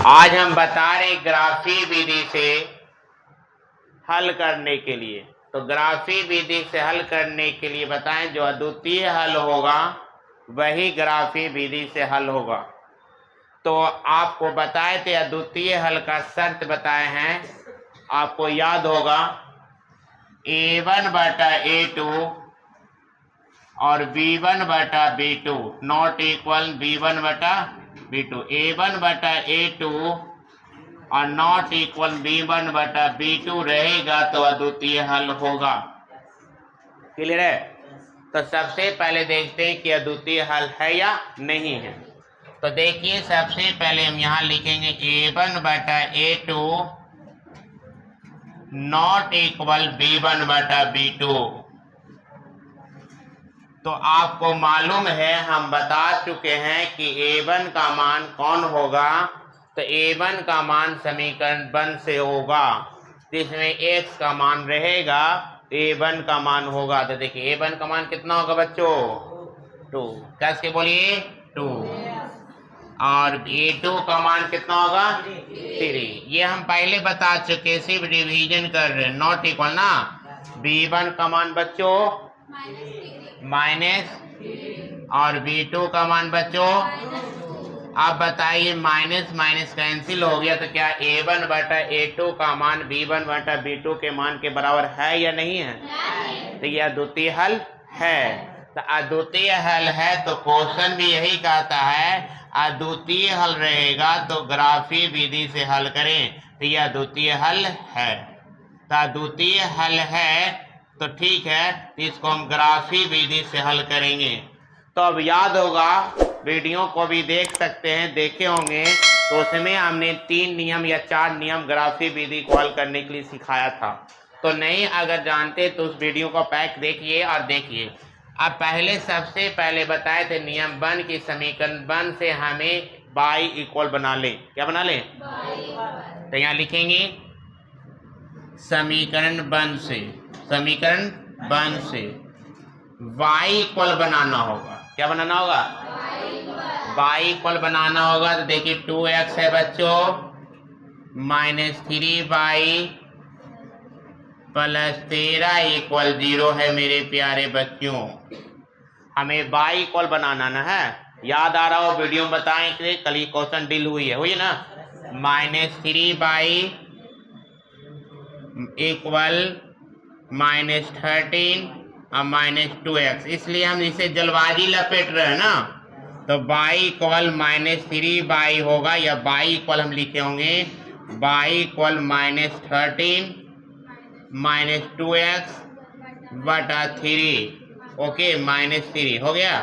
आज हम बता रहे ग्राफी विधि से हल करने के लिए। तो ग्राफी विधि से हल करने के लिए बताएं, जो अद्वितीय हल होगा वही ग्राफी विधि से हल होगा। तो आपको बताए थे अद्वितीय हल का शर्त बताए हैं, आपको याद होगा a1 बटा a2 और b1 बटा b2 नॉट इक्वल b1 बटा b2। a1 बटा a2 और नॉट इक्वल b1 बटा b2 रहेगा तो अद्वितीय हल होगा। क्लियर है? तो सबसे पहले देखते हैं कि अद्वितीय हल है या नहीं है। तो देखिए, सबसे पहले हम यहाँ लिखेंगे a1 बटा a2 नॉट इक्वल b1 बटा b2। तो आपको मालूम है, हम बता चुके हैं कि a1 का मान कौन होगा। तो a1 का मान समीकरण 1 से होगा, जिसमें x का मान रहेगा, a1 का मान होगा। तो देखिए a1 का मान कितना होगा बच्चों? 2। कैसे बोलिए? 2। और a2 का मान कितना होगा? 3। ये हम पहले बता चुके, सिर्फ रिवीजन कर रहे हैं। नॉट इक्वल ना, b1 का मान बच्चों माइनस और b2 का मान बच्चों। अब बताइए, माइनस माइनस कैंसिल हो गया, तो क्या a1 बटा a2 का मान b1 बटा b2 के मान के बराबर है या नहीं है? तो यह अद्वितीय हल है। तो अद्वितीय हल है तो क्वेश्चन भी यही कहता है, अद्वितीय हल रहेगा तो ग्राफी विधि से हल करें। तो यह अद्वितीय हल है। तो अद्वितीय हल है तो ठीक है, इसको हम ग्राफी विधि से हल करेंगे। तो अब याद होगा, वीडियो को भी देख सकते हैं, देखे होंगे, तो उसमें हमने 3 नियम या 4 नियम ग्राफी विधि को हल करने के लिए सिखाया था। तो नहीं अगर जानते तो उस वीडियो को पैक देखिए और देखिए। अब पहले सबसे पहले बताए थे नियम 1 की समीकरण 1 से हमें y इक्वल बना लें। क्या बना लें? तो यहाँ लिखेंगे समीकरण 1 से, समीकरण 1 से y इक्वल बनाना होगा। क्या बनाना होगा? y इक्वल बनाना होगा। तो देखिए 2x है बच्चों, माइनस 3y प्लस 13 इक्वल 0 है मेरे प्यारे बच्चों। हमें y इक्वल बनाना ना है। याद आ रहा हो, वीडियो में बताएं कि कल ही क्वेश्चन डील हुई है ना। माइनस 3y इक्वल माइनस 13 और माइनस 2x, इसलिए हम इसे जल्दबाजी लपेट रहे हैं ना। तो y इक्वल माइनस 3y होगा, या y इक्वल हम लिखे होंगे y equal minus 13 minus 2x बटा 3। ओके, माइनस 3 हो गया।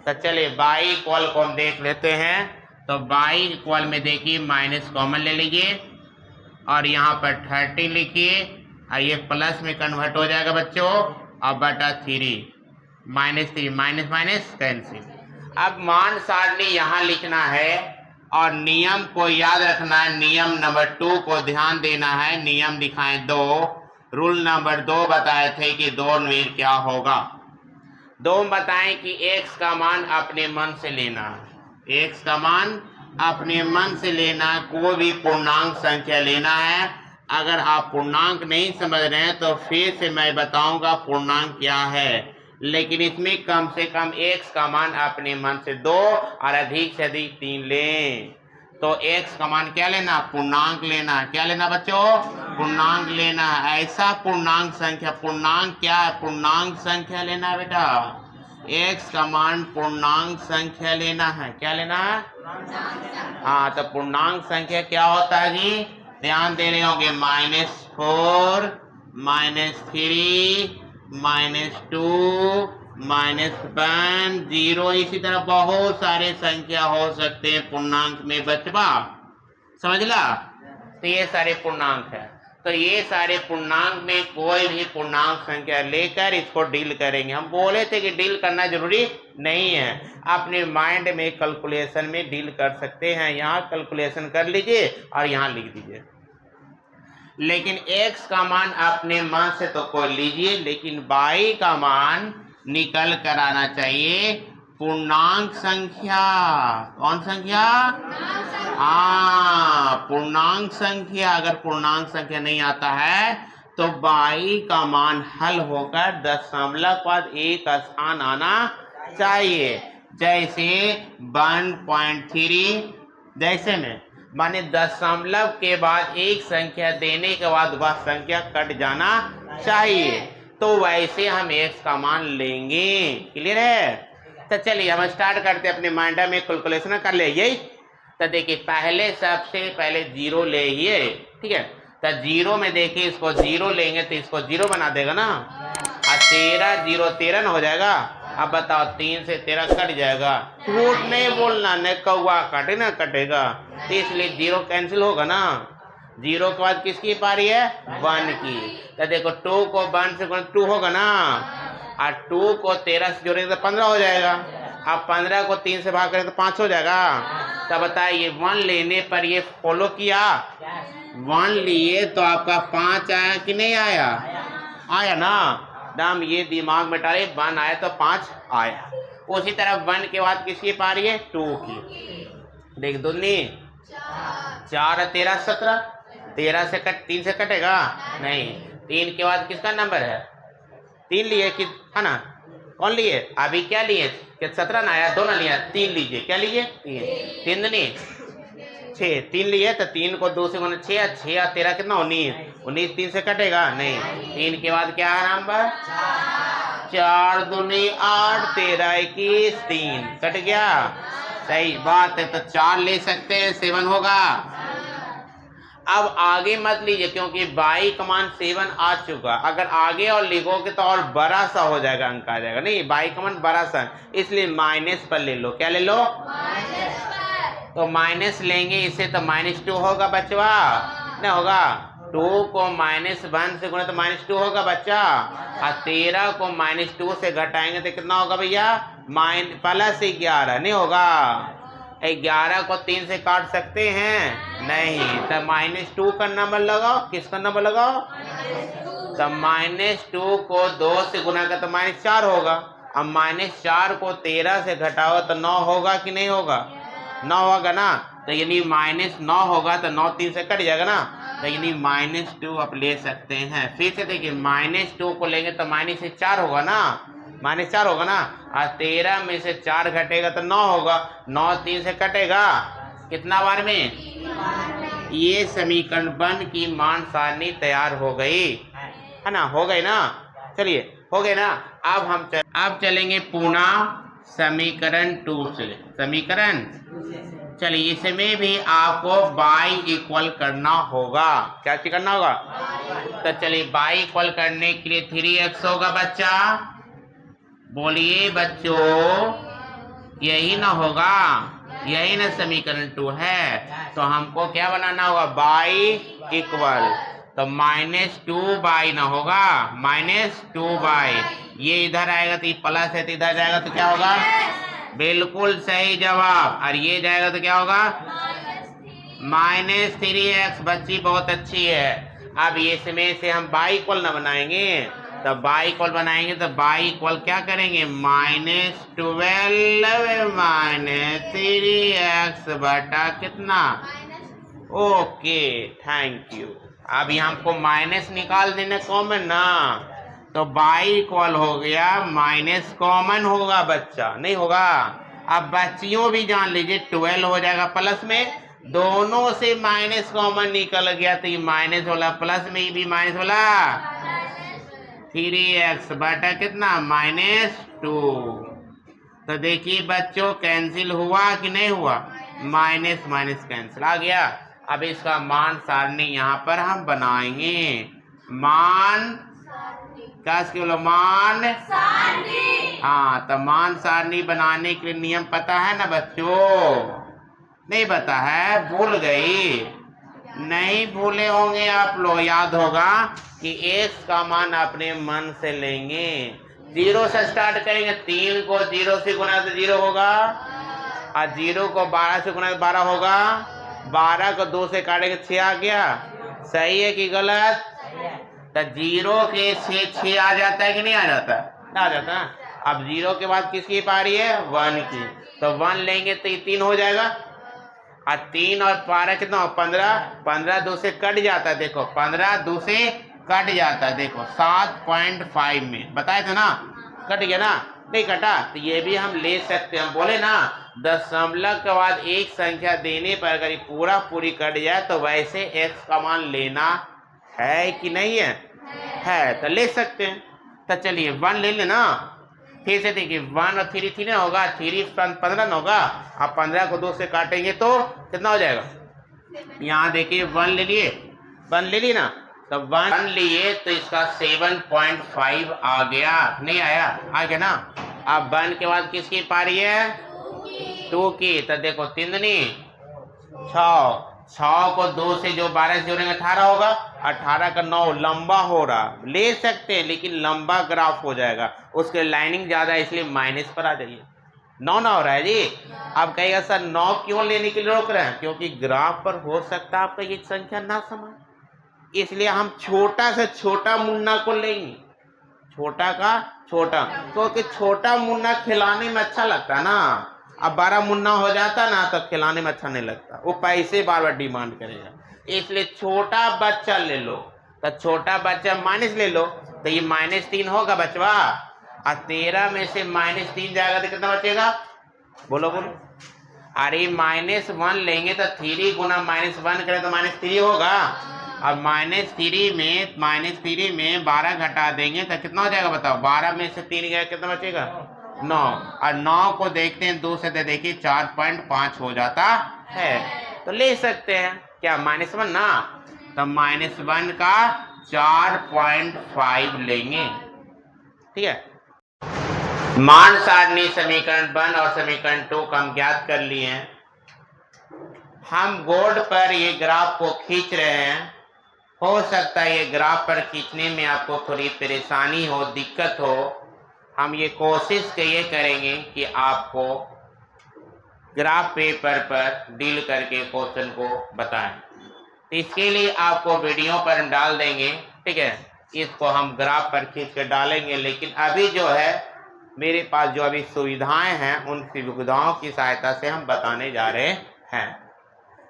तो चलिए y इक्वल को हम देख लेते हैं। तो y इक्वल में देखिए माइनस कॉमन ले लीजिए और यहाँ पर 13 लिखिए और ये प्लस में कन्वर्ट हो जाएगा बच्चों, और बटा 3 माइनस 3 माइनस माइनस कैंसिल। अब मान सारणी यहाँ लिखना है और नियम को याद रखना है। नियम नंबर 2 को ध्यान देना है। नियम दिखाएं 2, रूल नंबर 2 बताए थे कि 2 में क्या होगा। 2 बताएं कि x का मान अपने मन से लेना है। x का मान अपने मन से लेना, कोई भी पूर्णांक संख्या लेना है। अगर आप पूर्णांक नहीं समझ रहे हैं तो फिर से मैं बताऊंगा पूर्णांक क्या है, लेकिन इसमें कम से कम x का मान अपने मन से 2 और अधिक से अधिक 3 लें। तो x का मान क्या लेना? पूर्णांक लेना। क्या लेना बच्चों? पूर्णांक लेना। ऐसा पूर्णांक संख्या, पूर्णांक क्या है? पूर्णांक संख्या लेना बेटा। x का मान पूर्णांक संख्या लेना है। क्या लेना है? हाँ, तो पूर्णांक संख्या क्या होता है जी? ध्यान दे रहे होंगे, -4 -3 -2 -1 0, इसी तरह बहुत सारे संख्या हो सकते हैं पूर्णांक में बचवा, समझला। तो ये सारे पूर्णांक है। तो ये सारे पूर्णांक में कोई भी पूर्णांक संख्या लेकर इसको डील करेंगे। हम बोले थे कि डील करना जरूरी नहीं है, अपने माइंड में कैलकुलेशन में डील कर सकते हैं। यहाँ कैलकुलेशन कर लीजिए और यहाँ लिख दीजिए। लेकिन x का मान अपने मन से तो कोई लीजिए, लेकिन y का मान निकल कर आना चाहिए पूर्णांक संख्या। कौन संख्या? हाँ, पूर्णांक संख्या, अगर पूर्णांक संख्या नहीं आता है तो y का मान हल होकर दशमलव के बाद एक स्थान आना चाहिए। जैसे 1.3, जैसे में माने दशमलव के बाद एक संख्या देने के बाद वह संख्या कट जाना चाहिए, तो वैसे हम x का मान लेंगे। क्लियर है? तो चलिए हम स्टार्ट करते हैं, अपने माइंड में कैलकुलेशन कर ले। यही तो देखिए, पहले सबसे पहले 0 ले ये, ठीक है। तो 0 में देखिए, इसको 0 लेंगे तो इसको 0 बना देगा ना, और 13 0 13 ना हो जाएगा। अब बताओ 3 से 13 कट जाएगा, झूठ नहीं बोलना, न कौआ काटे ना कटेगा, तो इसलिए 0 कैंसिल होगा ना। 0 के बाद किसकी पारी है? 1 की। तो देखो 2 को 1 से गुणा 2 होगा ना, और 2 को 13 से जोड़ेंगे तो 15 हो जाएगा। अब 15 को 3 से भाग करें तो 5 हो जाएगा। तो बताइए 1 लेने पर ये फॉलो किया, 1 लिए तो आपका 5 आया कि नहीं आया? आया ना। दाम ये दिमाग में डाले, 1 आया तो 5 आया। उसी तरह 1 के बाद किसकी पारी है? 2 की। देख दूनी 4 13 17, 13 से 3 से कटेगा नहीं। 3 के बाद किसका नंबर है? 3 लिए कि है ना, कौन लिए? अभी क्या लिए? 17 ना आया, 2 ना लिया, 3 लीजिए। क्या लीजिए? 3 नहीं 6, 3 लिए तो 3 को 2 से गुना 6, 6 और 13 कितना? 19, 19 3 से कटेगा नहीं। 3 के बाद क्या है नंबर? 4 दूनी 8, 13 21, 3 कट गया। सही बात है, तो 4 ले सकते हैं, 7 होगा। अब आगे मत लीजिए, क्योंकि y का मान 7 आ चुका। अगर आगे और लिखोगे तो और बड़ा सा हो जाएगा, अंक आ जाएगा। नहीं, y का मान बड़ा सा, इसलिए माइनस पर ले लो। क्या ले लो? तो माइनस लेंगे इसे तो -2 होगा बच्चा, नहीं होगा। 2 को -1 से गुणा तो -2 होगा बच्चा, और 13 को -2 से घटाएंगे तो कितना होगा भैया? +11 नहीं होगा। 11 को 3 से काट सकते हैं नहीं, तो -2 का नंबर लगाओ। किसका नंबर लगाओ? तो -2 को 2 से गुना कर तो -4 होगा। अब -4 को 13 से घटाओ तो 9 होगा कि नहीं होगा? 9 होगा ना। तो यानी -9 होगा तो 9 3 से कट जाएगा ना, तो यानी -2 आप ले सकते हैं। फिर से देखिए, -2 को लेंगे तो -4 होगा ना, -4 होगा ना, और 13 में से 4 घटेगा तो 9 होगा। 9 3 से कटेगा कितना बार में? ये समीकरण 1 की मान सारणी तैयार हो गई, है ना, हो गई ना। चलिए हो गए ना। अब चलेंगे पुनः समीकरण 2 से। समीकरण चलिए, इसमें भी आपको y इक्वल करना होगा। क्या करना होगा? तो चलिए y इक्वल करने के लिए 3x होगा बच्चा। बोलिए बच्चों, यही ना होगा? यही ना समीकरण 2 है। तो हमको क्या बनाना होगा? y इक्वल, तो -2y ना होगा, -2y। ये इधर आएगा तो ये प्लस है, तो इधर जाएगा तो क्या होगा? बिल्कुल सही जवाब। और ये जाएगा तो क्या होगा? -3x। बच्ची बहुत अच्छी है। अब ये इसमें से हम y इक्वल ना बनाएंगे, तो y इक्वल बनाएंगे तो y इक्वल क्या करेंगे? -12 -3x बटा कितना? Okay, thank you. अब यहाँ हमको माइनस निकाल देना कॉमन ना, तो y इक्वल हो गया, माइनस कॉमन होगा बच्चा, नहीं होगा। अब बच्चियों भी जान लीजिए, 12 हो जाएगा प्लस में, दोनों से माइनस कॉमन निकल गया तो ये माइनस वाला प्लस में, ये भी माइनस वाला 3x बटा कितना? -2। तो देखिए बच्चों, कैंसिल हुआ कि नहीं हुआ? माइनस माइनस कैंसिल आ गया। अब इसका मान सारणी यहाँ पर हम बनाएंगे। मान क्या बोलो? मान सारणी। हाँ, तो मान सारणी बनाने के लिए नियम पता है ना बच्चों? नहीं पता है? भूल गई? नहीं भूले होंगे आप लोग। याद होगा कि x का मान अपने मन से लेंगे, 0 से स्टार्ट करेंगे। 3 को 0 से गुना तो 0 होगा, और 0 को 12 से गुना तो 12 होगा, 12 को 2 से काटेंगे 6 आ गया। सही है कि गलत? तो 0 के 6 आ जाता है कि नहीं आ जाता? आ जाता है। अब 0 के बाद किसकी पारी है? 1 की, तो 1 लेंगे तो ये 3 हो जाएगा, और 3 और 12 कितना 15, 15 2 से कट जाता है, देखो 15 2 से कट जाता है, देखो 7.5 में बताए थे ना, कट गया ना, नहीं कटा, तो ये भी हम ले सकते हैं। हम बोले ना दशमलव के बाद एक संख्या देने पर अगर पूरा पूरी कट जाए तो वैसे x का मान लेना है कि नहीं है, तो ले सकते हैं। तो चलिए 1 ले लेना, फिर से देखिए 1 और 3 3 होगा, 3 15 न होगा, आप 15 को 2 से काटेंगे तो कितना हो जाएगा, यहाँ देखिए 1 ले लिए, 1 ले ली ना, तो 1 लिए तो इसका 7.5 आ गया, नहीं आया, आ गया ना। अब 1 के बाद किसकी पारी है, 2 की, तो देखो 3 नहीं 6 को 2 से जो 12 से जोड़ेंगे 18 होगा, 18 का 9 लंबा हो रहा, ले सकते हैं लेकिन लंबा ग्राफ हो जाएगा, उसके लाइनिंग ज्यादा है इसलिए माइनस पर आ जाइए। 9 ना हो रहा है जी। अब कहेगा सर 9 क्यों लेने के लिए रोक रहे हैं, क्योंकि ग्राफ पर हो सकता है आपका ये संख्या ना समाए, इसलिए हम छोटा से छोटा मुन्ना को लेंगे, छोटा का छोटा, क्योंकि छोटा मुन्ना खिलाने में अच्छा लगता है ना। अब 12 मुन्ना हो जाता ना तो खिलाने में अच्छा नहीं लगता, वो पैसे बार बार डिमांड करेगा, इसलिए छोटा बच्चा ले लो। तो छोटा बच्चा माइनस ले लो, तो ये -3 होगा बचवा, और 13 में से -3 जाएगा तो कितना बचेगा, बोलो बोलो। अरे -1 लेंगे तो 3 गुना -1 करें तो -3 होगा, अब -3 में 12 घटा देंगे तो कितना हो जाएगा बताओ, 12 में से 3 गया कितना बचेगा 9, और 9 को देखते हैं 2 से, देखिए 4.5 हो जाता है, तो ले सकते हैं क्या -1 ना, तो -1 का 4.5 लेंगे, ठीक है। मान सारणी समीकरण 1 और समीकरण 2 का हम ज्ञात कर लिए हैं। हम बोर्ड पर ये ग्राफ को खींच रहे हैं, हो सकता है ये ग्राफ पर खींचने में आपको थोड़ी परेशानी हो, दिक्कत हो, हम ये कोशिश ये करेंगे कि आपको ग्राफ पेपर पर डील करके क्वेश्चन को बताएं। तो इसके लिए आपको वीडियो पर हम डाल देंगे, ठीक है, इसको हम ग्राफ पर खींच कर डालेंगे, लेकिन अभी जो है मेरे पास जो अभी सुविधाएं हैं उन सुविधाओं की सहायता से हम बताने जा रहे हैं।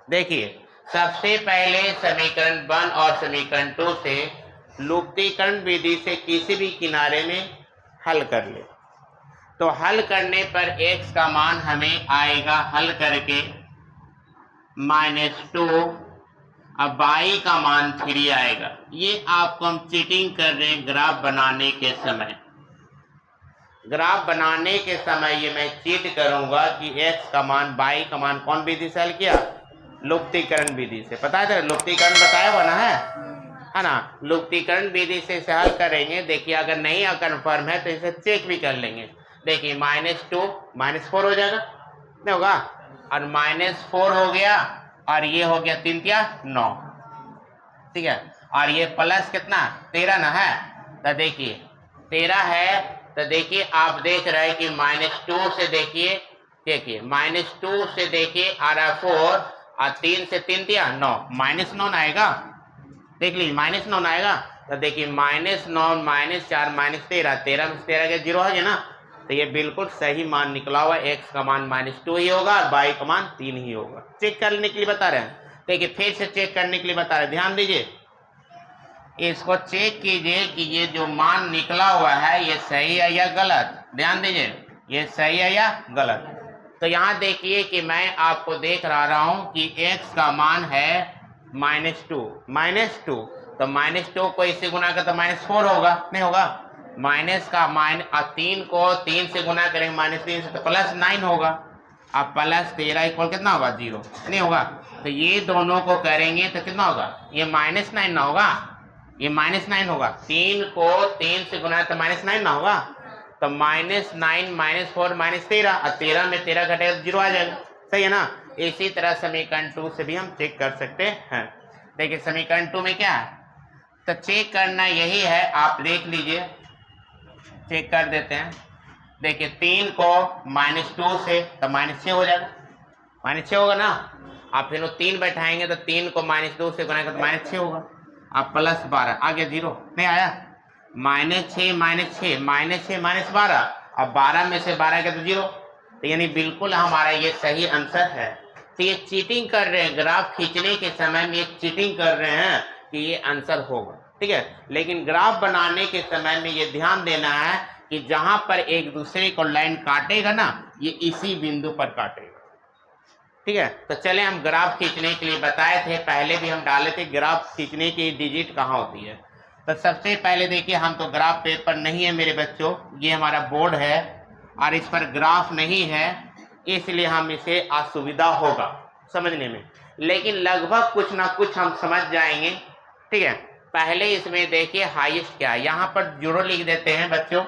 देखिए सबसे पहले समीकरण 1 और समीकरण 2 से लुप्तीकरण विधि से किसी भी किनारे में हल कर ले, तो हल करने पर x का मान हमें आएगा हल करके -2, अब y का मान 3 आएगा। ये आपको हम चीटिंग कर रहे हैं ग्राफ बनाने के समय, ग्राफ बनाने के समय ये मैं चीट करूंगा कि x का मान y का मान कौन विधि से हल किया, लुप्तीकरण विधि से, पता है लुप्तीकरण बताया हुआ ना है ना, लुप्तीकरण विधि से हल करेंगे। देखिए अगर नहीं कन्फर्म है तो इसे चेक भी कर लेंगे। देखिए -2 -4 हो जाएगा, नहीं होगा, और -4 हो गया, और ये हो गया 3 क्या 9, ठीक है, और ये प्लस कितना 13 ना है, तो देखिए 13 है, तो देखिए आप देख रहे हैं कि -2 से देखिए -2 से देखिए आ रहा 4, और 3 से 3 दिया 9, -9 आएगा, देख लीजिए -9 आएगा, तो देखिए -9 -4 -13, 13 में 13 के 0 है ना, तो ये बिल्कुल सही मान निकला हुआ, x का मान -2 ही होगा और y का मान 3 ही होगा। चेक करने के लिए बता रहे हैं, देखिए फिर से चेक करने के लिए बता रहे हैं, ध्यान दीजिए, इसको चेक कीजिए कि ये जो मान निकला हुआ है ये सही है या गलत, ध्यान दीजिए ये सही है या गलत। तो यहाँ देखिए कि मैं आपको देख रहा हूँ कि x का मान है -2, तो -2 को इससे गुना कर तो -4 होगा, नहीं होगा, माइनस का 3 को 3 से गुना करेंगे -3 से तो +9 होगा, अब +13 इक्वल कितना होगा 0, नहीं होगा, तो ये दोनों को करेंगे तो कितना होगा, ये -9 ना होगा, ये -9 होगा, 3 को 3 से गुना तो -9 ना होगा, तो -9 -4 -13, और 13 में 13 घटेगा तो 0 आ जाएगा, सही है ना। इसी तरह समीकरण 2 से भी हम चेक कर सकते हैं। देखिए समीकरण 2 में क्या है, तो चेक करना यही है, आप देख लीजिए, चेक कर देते हैं। देखिए 3 को -2 से तो -6 हो जाएगा, -6 होगा ना, आप फिर 3 बैठाएंगे तो 3 को -2 से गुना कर तो -6 होगा, अब +12 आ गया 0, नहीं आया, -6 -12, अब 12 में से 12 के तो 0, तो यानी बिल्कुल हमारा ये सही आंसर है। तो ये चीटिंग कर रहे हैं, ग्राफ खींचने के समय में ये चीटिंग कर रहे हैं कि ये आंसर होगा, ठीक है। लेकिन ग्राफ बनाने के समय में ये ध्यान देना है कि जहां पर एक दूसरे को लाइन काटेगा ना, ये इसी बिंदु पर काटेगा, ठीक है। तो चले हम ग्राफ खींचने के लिए बताए थे, पहले भी हम डाले थे ग्राफ खींचने की डिजिट कहाँ होती है। तो सबसे पहले देखिए, हम तो ग्राफ पेपर नहीं है मेरे बच्चों, ये हमारा बोर्ड है और इस पर ग्राफ नहीं है, इसलिए हम इसे असुविधा होगा समझने में, लेकिन लगभग कुछ ना कुछ हम समझ जाएंगे, ठीक है। पहले इसमें देखिए हाईएस्ट क्या है, यहाँ पर 0 लिख देते हैं बच्चों,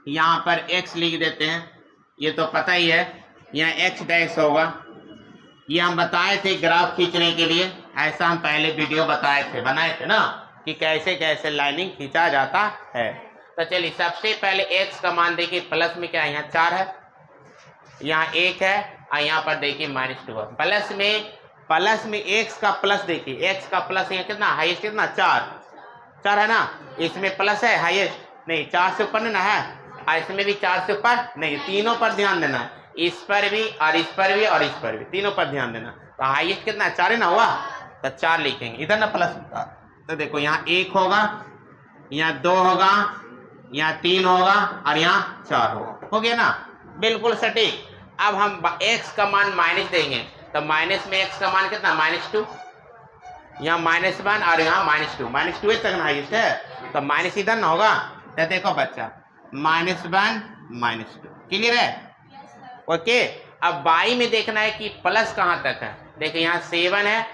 यहाँ पर x लिख देते हैं, ये तो पता ही है, यहाँ x डैश होगा। ये हम बताए थे ग्राफ खींचने के लिए, ऐसा हम पहले वीडियो बनाए थे ना कि कैसे कैसे लाइनिंग खींचा जाता है। तो चलिए सबसे पहले x का मान देखिए, प्लस में क्या है, यहाँ 4 है, यहाँ 1 है और यहाँ पर देखिए -2 है। प्लस में x का प्लस देखिए, x का प्लस यहाँ कितना हाईएस्ट, कितना 4 है ना, इसमें प्लस है हाईएस्ट नहीं, 4 से ऊपर ना है, और इसमें भी 4 से ऊपर नहीं, तीनों पर ध्यान देना, इस पर भी और इस पर भी और इस पर भी, तीनों पर ध्यान देना। तो हाईएस्ट कितना 4 है ना हुआ, तो 4 लिखेंगे इधर ना प्लस। तो देखो यहाँ 1 होगा, यहाँ 2 होगा, यहाँ 3 होगा और यहाँ 4 होगा, हो गया ना, बिल्कुल सटीक। अब हम x का मान माइनस देंगे, तो माइनस में x का मान कितना -2, यहाँ -1 और यहाँ -2 तक ना हाईएस्ट है, तो माइनस इधर ना होगा। तो देखो बच्चा -1 -2 क्लियर है, ओके। अब बाई में देखना है कि प्लस कहाँ तक है, देखिए यहाँ 7 है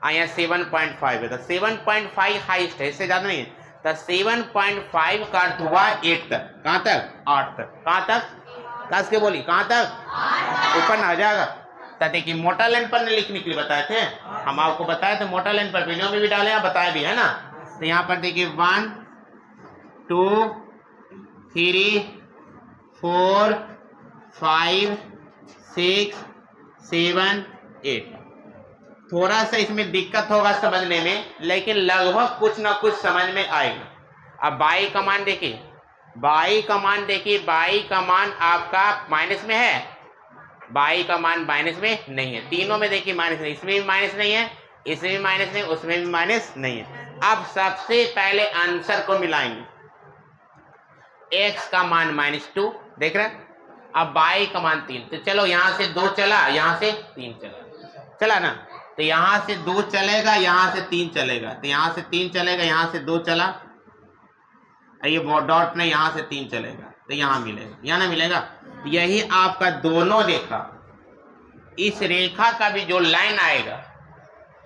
और यहाँ 7.5 है, तो 7.5 हाईएस्ट है, इससे ज्यादा नहीं है। तो 7.5 का अर्थ हुआ 8 तक, कहाँ तक 8 तक, कहाँ तक कस के बोली, कहाँ तक ऊपर ना आ जाएगा। तो देखिए मोटा लाइन पर लिखने के लिए बताए थे, हम आपको बताए थे मोटा लाइन पर, वीडियो में भी डाले, बताए भी है ना। तो यहाँ पर देखिए 1 2 3 4 5 6 7 8, थोड़ा सा इसमें दिक्कत होगा समझने में, लेकिन लगभग कुछ ना कुछ समझ में आएगा। अब बाई का मान देखिए, बाई का मान आपका माइनस में है, बाई का मान माइनस में नहीं है, तीनों में देखिए माइनस नहीं, इसमें भी माइनस नहीं है, इसमें भी माइनस नहीं, उसमें भी माइनस नहीं है। अब सबसे पहले आंसर को मिलाएंगे, x का मान -2 देख रहे हैं, अब बाई का मान 3, तो चलो यहाँ से 2 चला, यहाँ से 3 चला ना, तो यहाँ से 2 चलेगा, यहाँ से 3 चलेगा, तो यहाँ से 3 चलेगा, यहाँ से 2 चला, ये डॉट में यहाँ से 3 चलेगा, तो यहाँ मिलेगा, यहाँ ना मिलेगा। यही आपका दोनों रेखा, इस रेखा का भी जो लाइन आएगा,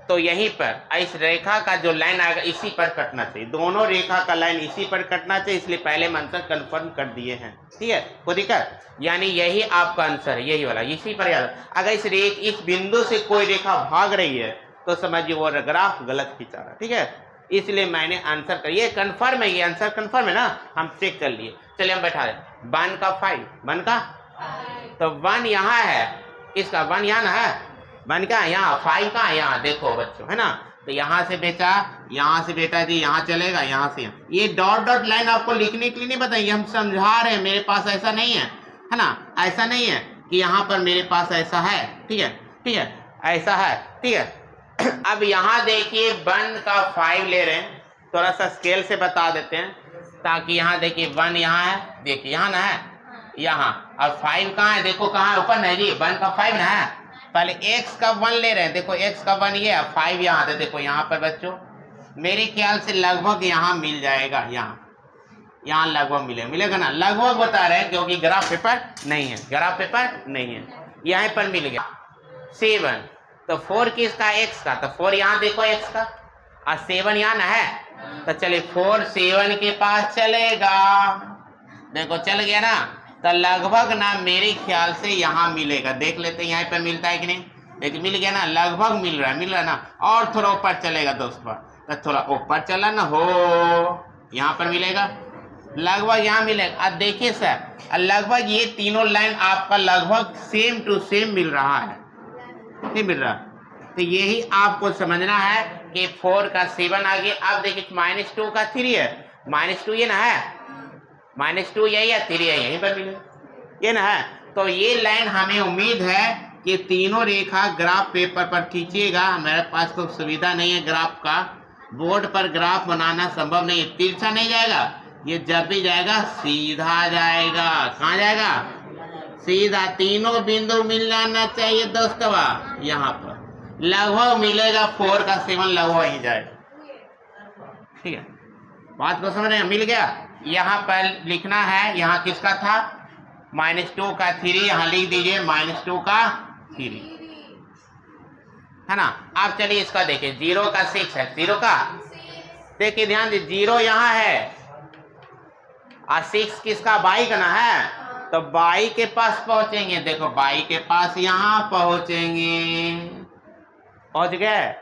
तो यहीं पर इस रेखा का जो लाइन आएगा इसी पर कटना चाहिए, दोनों रेखा का लाइन इसी पर कटना चाहिए, इसलिए पहले हम आंसर कंफर्म कर दिए हैं, ठीक है, कोई दिक्कत, यानी यही आपका आंसर है, यही वाला, इसी पर याद। अगर इस बिंदु से कोई रेखा भाग रही है तो समझिए वो ग्राफ गलत खींचा रहा है, ठीक है, इसलिए मैंने आंसर कर, ये कंफर्म है, ये आंसर कंफर्म है ना, हम चेक कर लिए। चलिए हम बैठा दें 1 का 5, 1 का, तो 1 यहाँ है, इसका 1 यहाँ ना है, 1 का यहाँ, 5 का यहाँ, देखो बच्चों है ना, तो यहाँ से बेटा, यहाँ से बेटा जी यहाँ चलेगा, यहाँ से यहाँ। ये डॉट डॉट लाइन आपको लिखने के लिए नहीं बताइए, हम समझा रहे हैं, मेरे पास ऐसा नहीं है ना, ऐसा नहीं है कि यहाँ पर मेरे पास ऐसा है, ठीक है, ऐसा है, ठीक है। अब यहाँ देखिए 1 का 5 ले रहे हैं, थोड़ा सा स्केल से बता देते हैं, ताकि यहाँ देखिए 1 यहाँ है, देखिए यहाँ ना है, यहाँ, और 5 कहाँ है, देखो कहाँ है, ऊपर नहीं जी, 1 का 5 ना है। पहले x का 1 ले रहे हैं, देखो x का 1 ये है, 5 यहाँ था, देखो यहाँ पर बच्चों, मेरे ख्याल से लगभग यहाँ मिल जाएगा, यहाँ लगभग मिलेगा ना, लगभग बता रहे हैं क्योंकि ग्राफ पेपर नहीं है, यहाँ पर मिल गया 7, तो 4 किसका, x का, तो 4 यहाँ देखो x का, और 7 यहाँ ना है, तो चलिए 4 7 के पास चलेगा, देखो चल गया ना, तो लगभग ना मेरे ख्याल से यहाँ मिलेगा, देख लेते हैं यहाँ पर मिलता है कि नहीं, देखिए मिल गया ना, लगभग मिल रहा है ना, और थोड़ा ऊपर चलेगा दोस्त पर, तो थोड़ा ऊपर चला ना हो, यहाँ पर मिलेगा, लगभग यहाँ मिलेगा। अब देखिए सर, लगभग ये तीनों लाइन आपका लगभग सेम टू सेम मिल रहा है, नहीं मिल रहा, तो यही आपको समझना है कि 4 का 7 आ गया। अब देखिए -2 का 3 है, -2 ये ना है, -2 यही है, 3 है, यहीं पर मिले, ये ना है, तो ये लाइन हमें उम्मीद है कि तीनों रेखा ग्राफ पेपर पर खींचिएगा। मेरे पास तो सुविधा नहीं है ग्राफ का, बोर्ड पर ग्राफ बनाना संभव नहीं है। तिरछा नहीं जाएगा, ये जब भी जाएगा सीधा जाएगा। कहाँ जाएगा? सीधा। तीनों बिंदु मिल जाना चाहिए दोस्तवा। यहाँ पर लगभग मिलेगा, 4 का 7 लगभग वहीं जाएगा। ठीक है, बात को समझ रहे हैं? मिल गया। यहाँ पर लिखना है, यहाँ किसका था? -2 का 3, यहाँ लिख दीजिए -2 का 3, है ना। अब चलिए इसका देखिए, 0 का 6 है, 0 का देखिए, ध्यान दीजिए 0 यहाँ है और 6 किसका? बाई का ना है, तो बाई के पास पहुंचेंगे। देखो बाई के पास यहाँ पहुंचेंगे, पहुंच गए।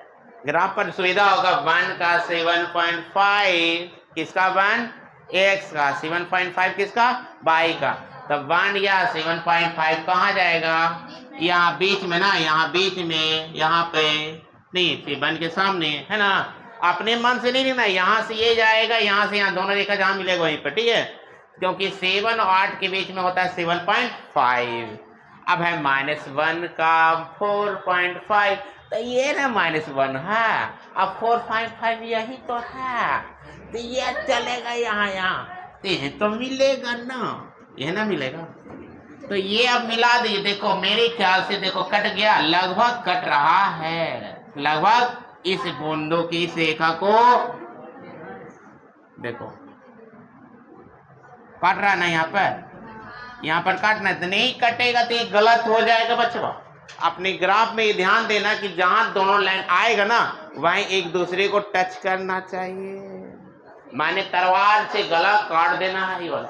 ग्राफ पर सुविधा होगा 1 का 7.5 किसका? 1 x का 7.5 किसका? बाई का। तब 1 या 7.5 कहाँ जाएगा? यहाँ बीच में ना, यहाँ बीच में, यहाँ पे नहीं, 1 के सामने, है ना। अपने मन से नहीं लेना, यहाँ से ये जाएगा, यहाँ से यहाँ, दोनों रेखा जहाँ मिलेगा वहीं पर। ठीक है, क्योंकि 7 और 8 के बीच में होता है 7.5। अब है -1 का 4.5, तो ये ना -1 है, अब 4.5 यही तो है, तो ये चलेगा यहाँ यहाँ, तो ये तो मिलेगा ना, ये ना मिलेगा। तो ये अब मिला दीजिए। देखो मेरे ख्याल से देखो कट गया, लगभग कट रहा है, लगभग इस बिंदु की इस रेखा को देखो काट रहा ना, यहाँ पर काटना है, तो नहीं कटेगा तो ये गलत हो जाएगा बच्चों। अपने ग्राफ में ये ध्यान देना कि जहां दोनों लाइन आएगा ना, वहीं एक दूसरे को टच करना चाहिए, माने तलवार से गला काट देना है ये वाला।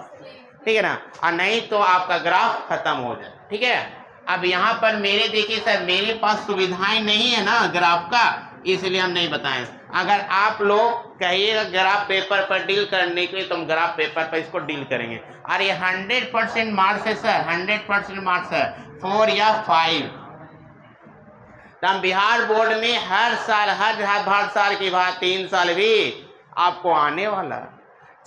ठीक है ना, और नहीं तो आपका ग्राफ खत्म हो जाए। ठीक है, अब यहाँ पर मेरे देखिए सर, मेरे पास सुविधाएं नहीं है ना ग्राफ का, इसलिए हम नहीं बताएं। अगर आप लोग कहिएगा ग्राफ पेपर पर डील करने के लिए, तो हम ग्राफ पेपर पर इसको डील करेंगे। और ये 100% मार्क्स है सर, 100% मार्क्स है, 4 या 5। तो हम बिहार बोर्ड में हर साल, हर साल की बात 3 साल भी आपको आने वाला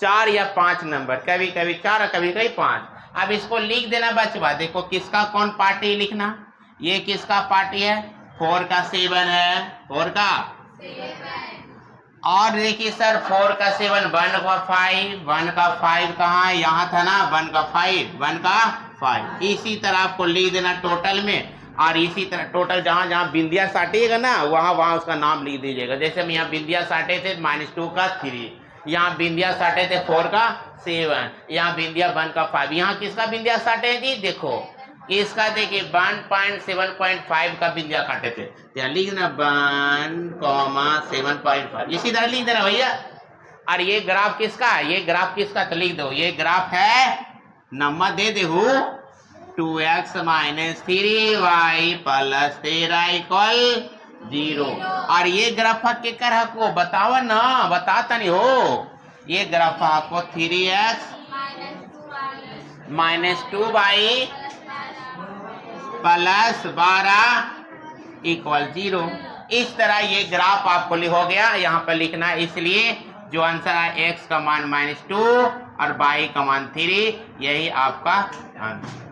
4 या 5 नंबर, कभी कभी 4 कभी कभी 5। अब इसको लिख देना बचवा। देखो किसका कौन पार्टी लिखना, ये किसका पार्टी है? 4 का 7 है, 4 का 7। और देखिए सर 4 का 7, 1 का 5, 1 का 5 कहाँ है? यहाँ था ना, 1 का 5, 1 का 5। इसी तरह आपको लिख देना टोटल में, और इसी तरह टोटल जहाँ जहाँ बिंदिया साटिएगा ना, वहाँ उसका नाम लिख दीजिएगा। जैसे हम यहाँ बिंदिया साटे थे -2 का 3, यहाँ बिंदिया साटे थे 4 का 7, यहाँ बिंदिया 1 का 5। यहाँ किसका बिंदिया साटे जी? देखो इसका, देखिए 1.7.5 का बिंदिया काटे थे, यहाँ लिखना 1,7.5, इसी तरह लिख देना भैया। और ये ग्राफ किसका? ये ग्राफ किसका? तो लिख दो, ये ग्राफ है, नंबर दे दे 2x - 3y + 13 = 0। और ये ग्राफ के कर को बताओ ना, बताता नहीं हो। ये ग्राफ आपको 3x - 2y + 12 = 0। इस तरह ये ग्राफ आपको हो गया, यहाँ पर लिखना। इसलिए जो आंसर है x का मान -2 और y का मान 3, यही आपका आंसर।